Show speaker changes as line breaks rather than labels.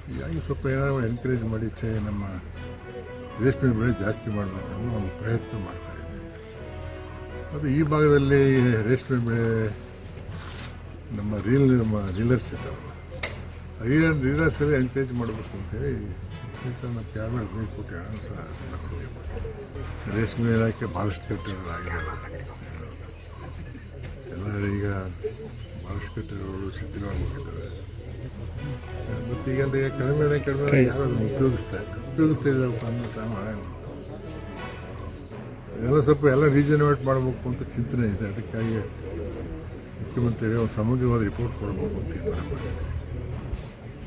ಹೀಗಾಗಿ ಸ್ವಲ್ಪ ಏನಾದರೂ ಎನ್ಕರೇಜ್ ಮಾಡಿ ನಮ್ಮ ರೇಷ್ಮೆ ಬೆಳೆ ಜಾಸ್ತಿ ಮಾಡಬೇಕು ಅನ್ನೋ ಒಂದು ಪ್ರಯತ್ನ ಮಾಡ್ತಾಯಿದ್ದೀವಿ. ಅದು ಈ ಭಾಗದಲ್ಲಿ ರೇಷ್ಮೆ ಬೆಳೆ ನಮ್ಮ ರೀಲರ್ಸ್ ಇದ್ದಾರಲ್ಲ, ರೀಲರ್ಸಲ್ಲಿ ಎನ್ಕರೇಜ್ ಮಾಡಬೇಕು ಅಂತೇಳಿ ನಮ್ಮ ಕ್ಯಾಬಿನೆಟ್ 15 ಕೋಟಿ ಹಣ ಸಹ ರೇಷ್ಮೆ ಇಲಾಖೆ ಭಾಳಷ್ಟು ಕಟ್ಟಡಗಳಾಗಿದ್ದಾವೆ. ಎಲ್ಲ ಈಗ ಭಾಳಷ್ಟು ಕಟ್ಟಡಗಳು ಶಿಥಿಲವಾಗಿದ್ದಾವೆ. ಮತ್ತು ಈಗ ಕಡಿಮೆ ಯಾರು ಅದನ್ನು ಉಪಯೋಗಿಸ್ತಾ ಇದ್ದಾರೆ ಸಣ್ಣ ಹಣ. ಇದೆಲ್ಲ ಸ್ವಲ್ಪ ಎಲ್ಲ ರೀಜನರೇಟ್ ಮಾಡಬೇಕು ಅಂತ ಚಿಂತನೆ ಇದೆ. ಅದಕ್ಕಾಗಿ ಮುಖ್ಯಮಂತ್ರಿಗಳು ಒಂದು ಸಮಗ್ರವಾದ ರಿಪೋರ್ಟ್ ಕೊಡಬೇಕು ಅಂತ ತೀರ್ಮಾನ ಮಾಡಿದ್ದಾರೆ.